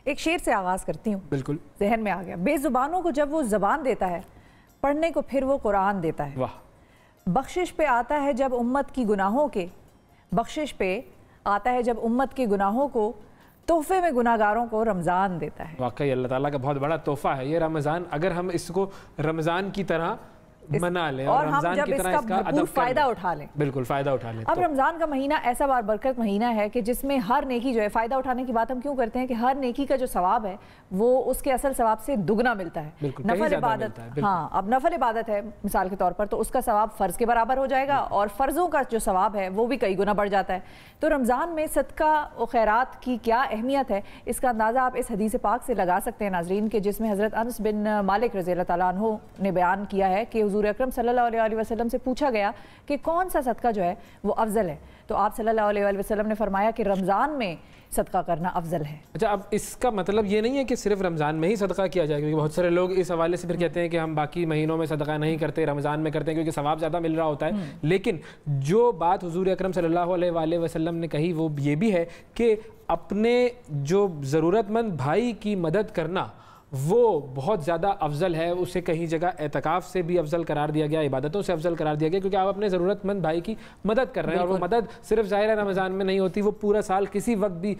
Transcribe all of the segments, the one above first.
एक शेर से आगाज़ करती हूँ, बिल्कुल जहन में आ गया। बेजुबानों को जब वो ज़बान देता है, पढ़ने को फिर वो कुरान देता है। वाह। बख्शिश पे आता है जब उम्मत की गुनाहों के, बख्शिश पे आता है जब उम्मत के गुनाहों को, तोहफे में गुनाहगारों को रमज़ान देता है। वाकई अल्लाह ताला का बहुत बड़ा तोहफा है ये रमज़ान। अगर हम इसको रमज़ान की तरह मना लें और हम जब इसका भरपूर फ़ायदा उठा लें, बिल्कुल फ़ायदा उठा लें। अब रमज़ान का महीना ऐसा बारबरकत महीना है कि जिसमें हर नेकी जो है, फ़ायदा उठाने की बात हम क्यों करते हैं कि हर नेकी का जो सवाब है वो उसके असल सवाब से दुगना मिलता है। नफल इबादत, हाँ, अब नफल इबादत है मिसाल के तौर पर, तो उसका सवाब फ़र्ज़ के बराबर हो जाएगा और फ़र्ज़ों का जो सवाब है वो भी कई गुना बढ़ जाता है। तो रमज़ान में सदका और खैरात की क्या अहमियत है, इसका अंदाज़ा आप इस हदीस पाक से लगा सकते हैं नाज़रीन, के जिसमें हज़रत अनस बिन मालिक रज़ी अल्लाह तआला अन्हु ने बयान किया है कि हुज़ूर अकरम सल्लल्लाहु अलैहि वसल्लम से पूछा गया कि कौन सा सदका जो है वो अफजल है, तो आप सल्लल्लाहु अलैहि वसल्लम ने फरमाया कि रमज़ान में सदका करना अफजल है। अच्छा, अब इसका मतलब ये नहीं है कि सिर्फ रमज़ान में ही सदका किया जाए, क्योंकि बहुत सारे लोग इस हवाले से फिर कहते हैं कि हम बाकी महीनों में सदका नहीं करते, रमज़ान में करते हैं क्योंकि सवाब ज़्यादा मिल रहा होता है। लेकिन जो बात हुज़ूर अकरम सल्लल्लाहु अलैहि वसल्लम ने कही वो ये भी है कि अपने जो ज़रूरतमंद भाई की मदद करना वो बहुत ज़्यादा अफजल है। उसे कहीं जगह एतकाफ़ से भी अफजल करार दिया गया, इबादतों से अफजल करार दिया गया, क्योंकि आप अपने ज़रूरतमंद भाई की मदद कर रहे हैं। और वो मदद सिर्फ ज़ाहिर रमज़ान में नहीं होती, वो पूरा साल किसी वक्त भी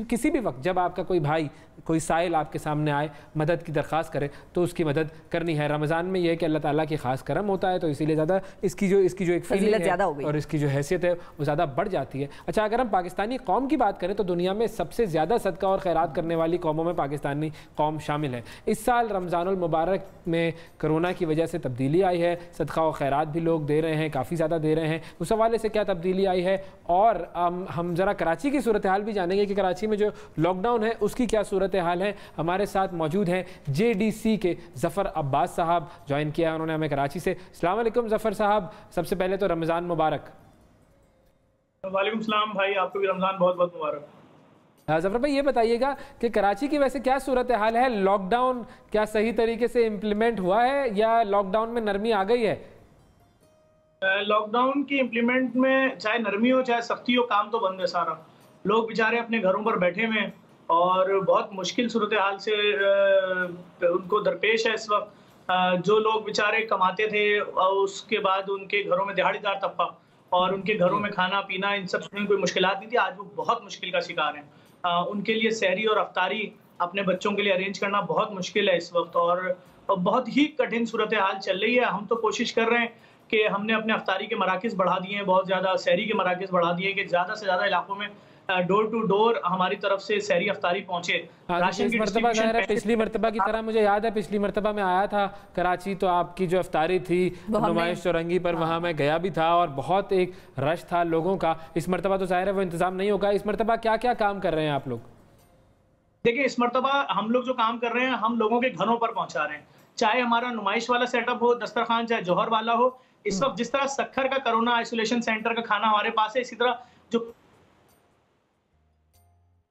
किसी भी वक्त जब आपका कोई भाई कोई साइल आपके सामने आए, मदद की दरख्वास्त करे तो उसकी मदद करनी है। रमज़ान में यह है कि अल्लाह ताला की ख़ास करम होता है, तो इसीलिए ज़्यादा इसकी जो एक फजीलत है और इसकी जो हैसियत है वो ज़्यादा बढ़ जाती है। अच्छा, अगर हम पाकिस्तानी कौम की बात करें तो दुनिया में सबसे ज़्यादा सदका और खैरात करने वाली कौमों में पाकिस्तानी कौम शामिल है। इस साल रमज़ानुल मुबारक में कोरोना की वजह से तब्दीली आई है, सदका और खैरात भी लोग दे रहे हैं, काफ़ी ज़्यादा दे रहे हैं। उस हवाले से क्या तब्दीली आई है, और हम ज़रा कराची की सूरत हाल भी जानेंगे कि कराची में जो लॉकडाउन है उसकी क्या सूरत हाल है। हमारे साथ मौजूद हैं JDC के ज़फ़र अब्बास साहब, ज्वाइन किया उन्होंने हमें कराची से। अस्सलाम वालेकुम ज़फ़र साहब, सबसे पहले तो रमज़ान मुबारक। वालेकुम सलाम भाई, आपको भी रमज़ान बहुत बहुत मुबारक। ज़फ़र भाई, ये बताइएगा कि कराची की वैसे क्या सूरत हाल है, लॉकडाउन क्या सही तरीके से इम्प्लीमेंट हुआ है या लॉकडाउन में नरमी आ गई है? लॉकडाउन की इम्प्लीमेंट में चाहे नरमी हो चाहे सख्ती हो, काम तो बंद है सारा। लोग बेचारे अपने घरों पर बैठे हुए हैं और बहुत मुश्किल सूरत हाल से उनको दरपेश है इस वक्त। जो लोग बेचारे कमाते थे उसके बाद उनके घरों में दिहाड़ीदार तबका और उनके घरों में खाना पीना इन सब चीज़ों में कोई मुश्किलात नहीं थी, आज वो बहुत मुश्किल का शिकार हैं। उनके लिए सहरी और अफ्तारी अपने बच्चों के लिए अरेंज करना बहुत मुश्किल है इस वक्त और बहुत ही कठिन सूरत हाल चल रही है। हम तो कोशिश कर रहे हैं कि हमने अपने अफ्तारी के मराकिज़ बढ़ा दिए हैं, बहुत ज़्यादा सहरी के मराकिज़ बढ़ा दिए हैं कि ज़्यादा से ज़्यादा इलाकों में डोर टू डोर हमारी तरफ से सहरी अफ्तारी पहुंचे। राशन की पिछली मरतबा की तरह मुझे याद है, पिछली मरतबा में आया था कराची तो आपकी जो अफ्तारी थी नुमाइश चौरंगी पर, वहाँ मैं गया भी था और बहुत एक रश था लोगों का। इस मरतबा तो ज़ाहिर है वो इंतज़ाम नहीं होगा। इस मरतबा क्या क्या काम कर रहे हैं आप लोग? देखिए, इस मरतबा हम लोग जो काम कर रहे हैं हम लोगों के घरों पर पहुंचा रहे हैं, चाहे हमारा नुमाइश वाला सेटअप हो, दस्तरखान चाहे जौहर वाला हो। इस वक्त जिस तरह सक्खर का कोरोना आइसोलेशन सेंटर का खाना हमारे पास है, इसी तरह जो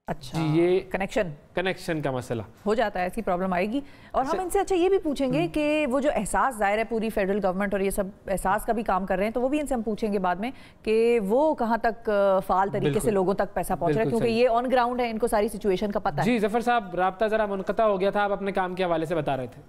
अच्छा ये कनेक्शन का मसला हो जाता है, ऐसी प्रॉब्लम आएगी। और हम इनसे अच्छा ये भी पूछेंगे कि वो जो एहसास ज़ाहिर है पूरी फेडरल गवर्नमेंट और ये सब एहसास का भी काम कर रहे हैं, तो वो भी इनसे हम पूछेंगे बाद में कि वो कहाँ तक फ़ाल तरीके से लोगों तक पैसा पहुँच रहा है, क्योंकि ये ऑन ग्राउंड है, इनको सारी सिचुएशन का पता है। जी ज़फ़र साहब, राब्ता ज़रा मुनक़ता हो गया था, आप अपने काम के हवाले से बता रहे थे।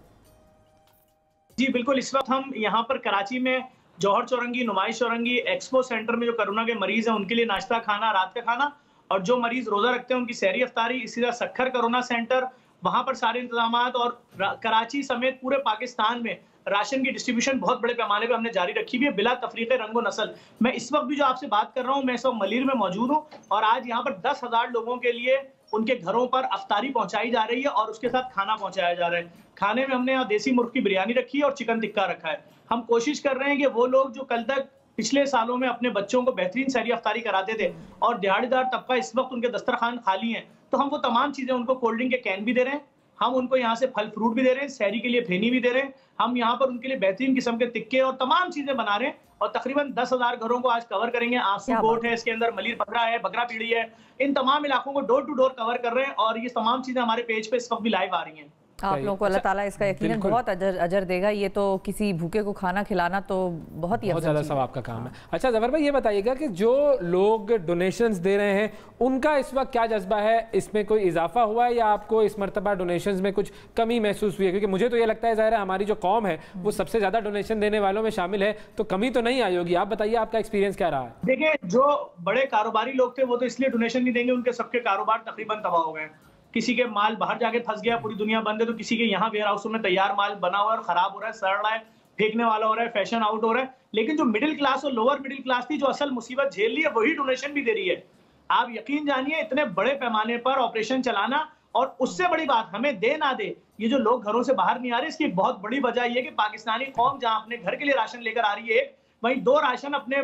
जी बिल्कुल, इस वक्त हम यहाँ पर कराची में जौहर चौरंगी, नुमाइश चौरंगी, एक्सपो सेंटर में जो कोरोना के मरीज हैं उनके लिए नाश्ता खाना, रात का खाना, और जो मरीज रोजा रखते हैं उनकी सहरी अफ्तारी, इसी तरह सक्खर कोरोना सेंटर, वहां पर सारे इंतजामात। और कराची समेत पूरे पाकिस्तान में राशन की डिस्ट्रीब्यूशन बहुत बड़े पैमाने पे हमने जारी रखी हुई है, बिला तफरीक़े रंग व नस्ल। मैं इस वक्त भी जो आपसे बात कर रहा हूँ, मैं इस वक्त मलीर में मौजूद हूँ और आज यहाँ पर 10,000 लोगों के लिए उनके घरों पर अफ्तारी पहुंचाई जा रही है और उसके साथ खाना पहुंचाया जा रहा है। खाने में हमने यहाँ देसी मुर्ग की बिरयानी रखी है और चिकन टिक्का रखा है। हम कोशिश कर रहे हैं कि वो लोग जो कल तक पिछले सालों में अपने बच्चों को बेहतरीन सहरी अफ्तारी कराते थे और दिहाड़ीदार तबका इस वक्त उनके दस्तरखान खाली हैं, तो हम वो तमाम चीजें उनको, कोल्ड ड्रिंक के कैन भी दे रहे हैं, हम उनको यहाँ से फल फ्रूट भी दे रहे हैं, सहरी के लिए फेनी भी दे रहे हैं, हम यहाँ पर उनके लिए बेहतरीन किस्म के टिक्के और तमाम चीजें बना रहे हैं और तकरीबन 10,000 घरों को आज कवर करेंगे। आंसू गोट है, इसके अंदर मलीर पकड़ा है, बकरा पीढ़ी है, इन तमाम इलाकों को डोर टू डोर कवर कर रहे हैं और ये तमाम चीजें हमारे पेज पे इस वक्त भी लाइव आ रही हैं। आप लोगों को अल्लाह ताला इसका यकीनन बहुत अजर देगा। ये तो किसी भूखे को खाना खिलाना तो बहुत ही ज़्यादा सवाब का काम है। अच्छा ज़फर भाई, ये बताइएगा कि जो लोग डोनेशंस दे रहे हैं उनका इस वक्त क्या जज्बा है? इसमें कोई इजाफा हुआ है या आपको इस मरतबा डोनेशंस में कुछ कमी महसूस हुई है? क्योंकि मुझे तो ये लगता है ज़ाहिर है हमारी जो कौम है वो सबसे ज़्यादा डोनेशन देने वालों में शामिल है, तो कमी तो नहीं आई होगी। आप बताइए आपका एक्सपीरियंस क्या रहा है? देखिए, जो बड़े कारोबारी लोग थे वो तो इसलिए डोनेशन नहीं देंगे, उनके सबके कारोबार तकरीबन तबाह हो गए। किसी के माल बाहर जाके फंस गया, पूरी दुनिया बंद है, तो किसी के यहाँ वेयर हाउसों में तैयार माल बना हुआ है और खराब हो रहा है, सड़ रहा है, फेंकने वाला हो रहा है, फैशन आउट हो रहा है। लेकिन जो मिडिल क्लास और लोअर मिडिल क्लास थी, जो असल मुसीबत झेल रही है, वही डोनेशन भी दे रही है। आप यकीन जानिए, इतने बड़े पैमाने पर ऑपरेशन चलाना, और उससे बड़ी बात, हमें दे ना दे, ये जो लोग घरों से बाहर नहीं आ रहे, इसकी एक बहुत बड़ी वजह यह है कि पाकिस्तानी कौम जहां अपने घर के लिए राशन लेकर आ रही है, वहीं 2 राशन अपने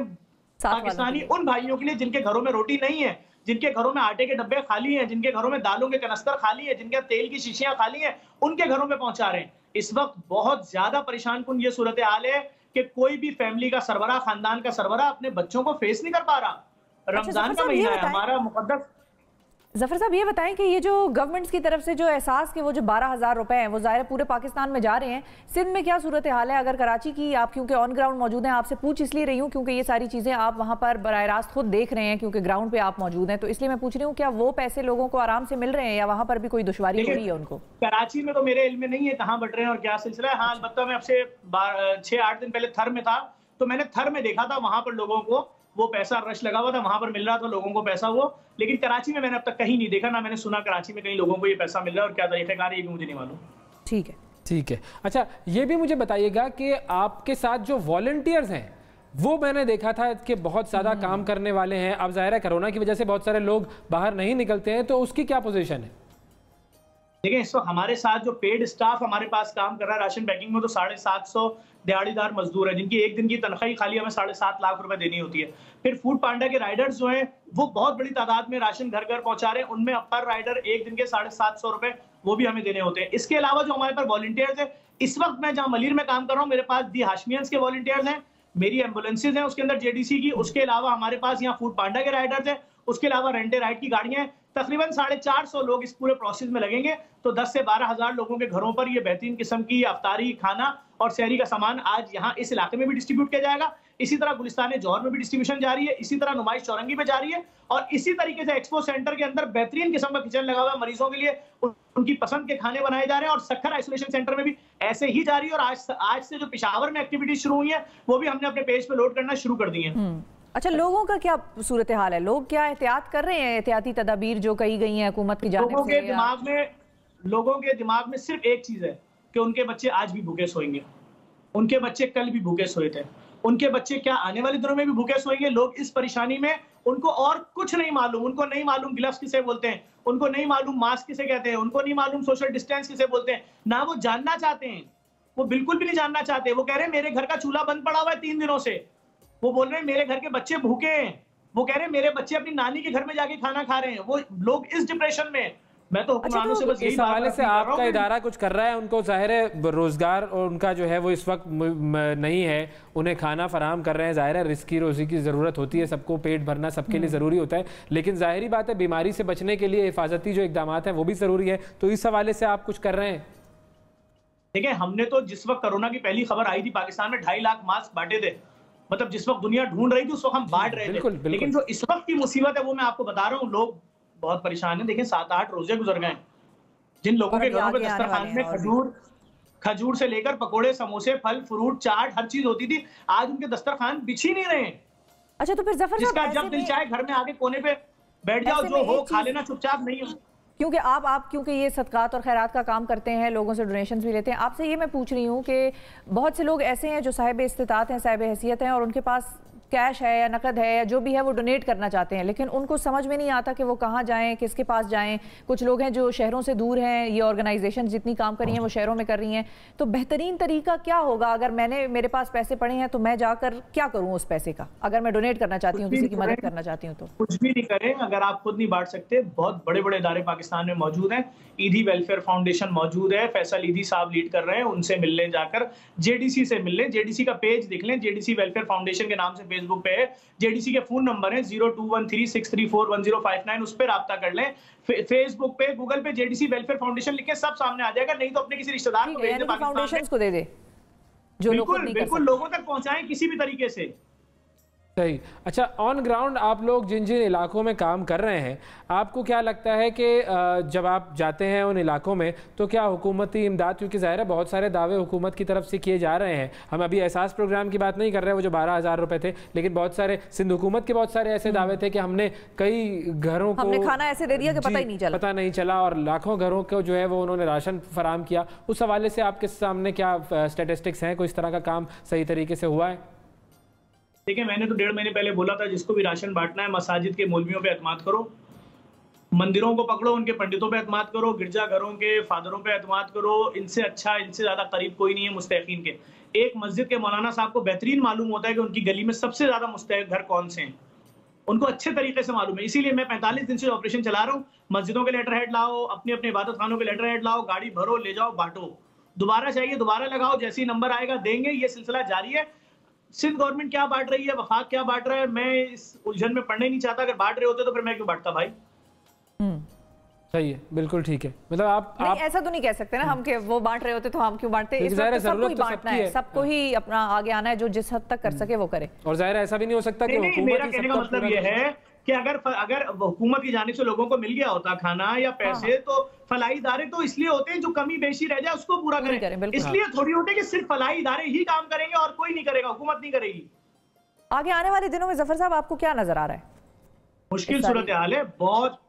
पाकिस्तानी उन भाइयों के लिए जिनके घरों में रोटी नहीं है, जिनके घरों में आटे के डब्बे खाली हैं, जिनके घरों में दालों के कनस्तर खाली हैं, जिनके तेल की शीशियां खाली हैं, उनके घरों में पहुंचा रहे हैं। इस वक्त बहुत ज्यादा परेशान कुन ये सूरत हाल है कि कोई भी फैमिली का सरबराह, खानदान का सरबराह अपने बच्चों को फेस नहीं कर पा रहा। रमजान का महीना है हमारा मुकद्दस। ज़फर साहब, ये बताएं कि ये जो गवर्नमेंट की तरफ से जो एहसास के वो जो 12,000 रुपए हैं वो ज़ाहिर पूरे पाकिस्तान में जा रहे हैं, सिंध में क्या सूरत हाल है? अगर कराची की आप क्योंकि ऑन ग्राउंड मौजूद हैं, आपसे पूछ इसलिए रही हूँ क्योंकि ये सारी चीज़ें आप वहाँ पर बराह रास्त खुद देख रहे हैं, क्योंकि ग्राउंड पे आप मौजूद हैं, तो इसलिए मैं पूछ रही हूँ क्या वो पैसे लोगों को आराम से मिल रहे हैं या वहाँ पर भी कोई दुश्वारी हो रही है उनको? कराची में तो मेरे इल्म में नहीं है कहाँ बढ़ रहे हैं और क्या सिलसिला है। हाँ, अलबत्ता मैं अब से 6-8 दिन पहले थर में था, तो मैंने थर में देखा था, वहां पर लोगों को वो पैसा रश लगा हुआ था, वहां पर मिल रहा था लोगों को पैसा वो। लेकिन कराची में मैंने अब तक कहीं नहीं देखा, ना मैंने सुना कराची में कहीं लोगों को ये पैसा मिल रहा है, और क्या तरीक़ेकार है ये भी मुझे नहीं मालूम। ठीक है, ठीक है। अच्छा, ये भी मुझे बताइएगा कि आपके साथ जो वॉलंटियर्स हैं वो मैंने देखा था कि बहुत ज़्यादा काम करने वाले हैं। अब ज़ाहिर है कोरोना की वजह से बहुत सारे लोग बाहर नहीं निकलते हैं, तो उसकी क्या पोजीशन है? देखिए, इस वक्त हमारे साथ जो पेड स्टाफ हमारे पास काम कर रहा है राशन पैकिंग में, तो 750 दिहाड़ीदार मजदूर है, जिनकी एक दिन की तनख्वाही खाली हमें 7.5 लाख रुपए देनी होती है। फिर फूड पांडा के राइडर्स जो हैं वो बहुत बड़ी तादाद में राशन घर घर पहुंचा रहे हैं, उनमें पर राइडर एक दिन के 750 रुपए वो भी हमें देने होते हैं। इसके अलावा जो हमारे पास वॉलंटियर्स है, इस वक्त मैं जहां मलीर में काम कर रहा हूँ, मेरे पास दी हाशमियंस के वॉलंटियर्स हैं, मेरी एम्बुलेंसेज हैं उसके अंदर जेडीसी की, उसके अलावा हमारे पास यहाँ फूड पांडा के राइडर्स हैं, उसके अलावा रेंटे राइड की गाड़ियां हैं। तकरीबन 450 लोग इस पूरे प्रोसेस में लगेंगे, तो 10 से 12,000 लोगों के घरों पर ये बेहतरीन किस्म की अफ्तारी, खाना और सहरी का सामान आज यहाँ इस इलाके में भी डिस्ट्रीब्यूट किया जाएगा। इसी तरह गुलिस्तान जौहर में भी डिस्ट्रीब्यूशन जारी है, इसी तरह नुमाइश चौरंगी में जारी है, और इसी तरीके से एक्सपो सेंटर के अंदर बेहतरीन किस्म का किचन लगा हुआ है मरीजों के लिए, उनकी पसंद के खाने बनाए जा रहे हैं। और सक्खर आइसोलेशन सेंटर में भी ऐसे ही जारी है, और आज से जो पेशावर में एक्टिविटीज शुरू हुई है वो भी हमने अपने पेज पे लोड करना शुरू कर दी है। अच्छा, लोगों का क्या सूरत हाल है? लोग क्या एहतियात कर रहे हैं? एहतियाती तदाबीर जो कही गई हैं हुकूमत की जानिब से? लोगों के दिमाग में सिर्फ एक चीज है कि उनके बच्चे आज भी भूखे सोएंगे, उनके बच्चे कल भी भूखे सोए थे, उनके बच्चे क्या आने वाले दिनों में भी भूखे सोएंगे। लोग इस परेशानी में, उनको और कुछ नहीं मालूम, उनको नहीं मालूम ग्लव्स किसे बोलते हैं, उनको नहीं मालूम मास्क किसे कहते हैं, उनको नहीं मालूम सोशल डिस्टेंस किसे बोलते हैं, ना वो जानना चाहते हैं, वो बिल्कुल भी नहीं जानना चाहते। वो कह रहे हैं मेरे घर का चूल्हा बंद पड़ा हुआ है 3 दिनों से, वो बोल रहे हैं मेरे घर के बच्चे भूखे हैं, वो कह रहे हैं मेरे बच्चे अपनी नानी के घर में जाके खाना खा रहे हैं। वो लोग इस डिप्रेशन में। मैं तो हुक्मरानों से बस इस हवाले से आपका इदारा कुछ कर रहा है, उनको जाहिर है रोजगार और उनका जो है वो इस वक्त नहीं है, उन्हें खाना फराहम कर रहे हैं। जाहिर है रिस्की रोजी की ज़रूरत होती है, सबको पेट भरना सबके लिए ज़रूरी होता है, लेकिन जाहिरी बात है बीमारी से बचने के लिए हिफाजती जो इकदाम हैं वो भी ज़रूरी है। तो इस हवाले से आप कुछ कर रहे हैं? देखिए, हमने तो जिस वक्त कोरोना की पहली खबर आई थी पाकिस्तान में 2.5 लाख मास्क बांटे थे, मतलब जिस वक्त दुनिया ढूंढ रही थी उस वक्त हम बांट रहे थे। लेकिन जो इस वक्त की मुसीबत है वो मैं आपको बता रहा हूँ, लोग बहुत परेशान हैं। देखिए, 7-8 रोजे गुजर गए, जिन लोगों के घरों पे दस्तरखान में खजूर से लेकर पकोड़े, समोसे, फल, फ्रूट, चाट, हर चीज होती थी, आज उनके दस्तरखान बिछ ही नहीं रहे। अच्छा, तो फिर ज़फर जिसका जब दिल चाहे घर में आके कोने पे बैठ जाओ, जो हो खा लेना, चुपचाप नहीं हो। क्योंकि आप क्योंकि ये सदकात और खैरात का काम करते हैं, लोगों से डोनेशंस भी लेते हैं, आपसे ये मैं पूछ रही हूँ कि बहुत से लोग ऐसे हैं जो साहिब इस्तिताअत हैं, साहिब हैसियत हैं, और उनके पास कैश है या नकद है या जो भी है वो डोनेट करना चाहते हैं, लेकिन उनको समझ में नहीं आता कि वो कहाँ जाएं, किसके पास जाएं। कुछ लोग हैं जो शहरों से दूर हैं, ये ऑर्गेनाइजेशन जितनी काम कर रही हैं वो शहरों में कर रही हैं, तो बेहतरीन तरीका क्या होगा? अगर मेरे पास पैसे पड़े हैं तो मैं जाकर क्या करूँ उस पैसे का? अगर मैं डोनेट करना चाहती हूँ, किसी की मदद करना चाहती हूँ, तो कुछ भी नहीं करें। अगर आप खुद नहीं बांट सकते, बहुत बड़े बड़े इदारे पाकिस्तान में मौजूद हैं। ईदी वेलफेयर फाउंडेशन मौजूद है, फैसल ईदी साहब लीड कर रहे हैं, उनसे मिलने जाकर जेडीसी से मिल लें, जेडीसी का पेज देख लें, जेडीसी वेलफेयर फाउंडेशन के नाम से फेसबुक पे है, जेडीसी के फोन नंबर है 0213634105 उस पर राब्ता कर लें। फेसबुक पे, गूगल पे जेडीसी वेलफेयर फाउंडेशन लिखे, सब सामने आ जाएगा। नहीं तो अपने किसी रिश्तेदार को भेज दे, फाउंडेशन को दे दे, जो बिल्कुल लोगों तक पहुंचाएं किसी भी तरीके से। सही। अच्छा, ऑन ग्राउंड आप लोग जिन जिन इलाकों में काम कर रहे हैं, आपको क्या लगता है कि जब आप जाते हैं उन इलाकों में तो क्या हुकूमती इमदाद, क्योंकि ज़ाहिर है बहुत सारे दावे हुकूमत की तरफ से किए जा रहे हैं, हम अभी एहसास प्रोग्राम की बात नहीं कर रहे हैं वो जो 12,000 रुपए थे, लेकिन बहुत सारे सिंध हुकूमत के बहुत सारे ऐसे दावे थे कि हमने कई घरों को हमने खाना ऐसे दे दिया कि पता नहीं चला और लाखों घरों को जो है वो उन्होंने राशन फराम किया। उस हवाले से आपके सामने क्या स्टेटिस्टिक्स हैं, कोई इस तरह का काम सही तरीके से हुआ है? देखिए, मैंने तो 1.5 महीने पहले बोला था जिसको भी राशन बांटना है मसाजिद के मौलवियों पे एतमाद करो, मंदिरों को पकड़ो, उनके पंडितों पे एतमाद करो, गिरजाघरों के फादरों पे एतमाद करो। इनसे अच्छा, इनसे ज्यादा करीब कोई नहीं है मुस्तहिकीन के। एक मस्जिद के मौलाना साहब को बेहतरीन मालूम होता है कि उनकी गली में सबसे ज्यादा मुस्तहिक घर कौन से हैं, उनको अच्छे तरीके से मालूम है। इसीलिए मैं 45 दिन से ऑपरेशन चला रहा हूँ। मस्जिदों के लेटर हेड लाओ, अपने अपने इबादत खानों के लेटर हेड लाओ, गाड़ी भरो, ले जाओ, बांटो। दोबारा चाहिए दोबारा लगाओ, जैसे ही नंबर आएगा देंगे। ये सिलसिला जारी है। सिंध गवर्नमेंट क्या बांट रही है, वफाक क्या बांट रहा है, मैं इस उलझन में पढ़ना ही नहीं चाहता। अगर बांट रहे होते तो फिर मैं क्यों बांटता भाई। सही है, बिल्कुल ठीक है। मतलब आप ऐसा तो नहीं कह सकते ना हम कि वो बांट रहे होते तो हम क्यों बांटते। इस वक्त सबको ही बांटना है, सबको ही अपना आगे आना है, जो जिस हद तक कर सके वो करे। और जाहिर ऐसा भी नहीं हो सकता कि मेरा कहने का मतलब ये है कि अगर हुकूमत की जानिब से लोगों को मिल गया होता खाना या पैसे, तो फलाई इदारे तो इसलिए होते हैं जो कमी बेशी रह जाए उसको पूरा करें। इसलिए थोड़ी होते कि सिर्फ फलाई इदारे ही काम करेंगे और कोई नहीं करेगा, हुकूमत नहीं करेगी। आगे आने वाले दिनों में जफर साहब आपको क्या नजर आ रहा है? मुश्किल सूरत हाल है बहुत।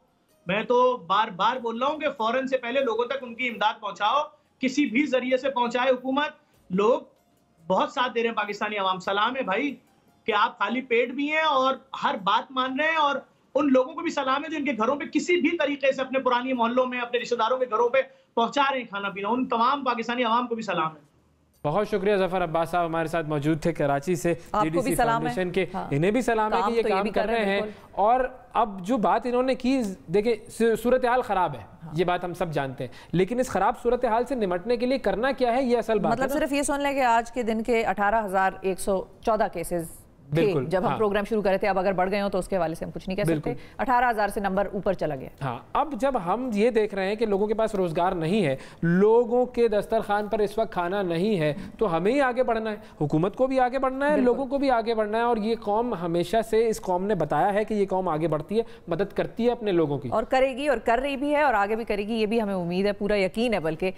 मैं तो बार बार बोल रहा हूँ कि फौरन से पहले लोगों तक उनकी इमदाद पहुंचाओ, किसी भी जरिए से पहुंचाए हुकूमत। लोग बहुत साथ दे रहे हैं पाकिस्तानी अवाम। सलाम है भाई कि आप खाली पेट भी हैं और हर बात मान रहे हैं, और उन लोगों को भी सलाम है जो इनके घरों पे किसी भी तरीके से अपने पुरानी मोहल्लों में अपने रिश्तेदारों के घरों पे पहुंचा रहे हैं खाना पीना। उन तमाम पाकिस्तानी अवाम को भी सलाम है। बहुत शुक्रिया जफर अब्बास साहब हमारे साथ मौजूद थे कराची से, जेडीसी फाउंडेशन के। इन्हें भी सलाम है कि ये काम कर रहे हैं। और अब जो बात इन्होंने की, देखिए सूरत हाल खराब है, ये बात हम सब जानते हैं, लेकिन इस खराब सूरत हाल से निपटने के लिए करना क्या है, ये असल बात मतलब सिर्फ ये सुन लें कि आज के दिन के 18,114 केसेस जब हम प्रोग्राम शुरू कर रहे थे। अब अगर बढ़ गए हो तो उसके हवाले से हम कुछ नहीं कह सकते। 18,000 से नंबर ऊपर चला गया। हाँ, अब जब हम ये देख रहे हैं कि लोगों के पास रोजगार नहीं है, लोगों के दस्तरखान पर इस वक्त खाना नहीं है, तो हमें ही आगे बढ़ना है, हुकूमत को भी आगे बढ़ना है, लोगों को भी आगे बढ़ना है। और ये कौम हमेशा से, इस कौम ने बताया है कि ये कौम आगे बढ़ती है, मदद करती है अपने लोगों की, और करेगी और कर रही भी है और आगे भी करेगी, ये भी हमें उम्मीद है, पूरा यकीन है बल्कि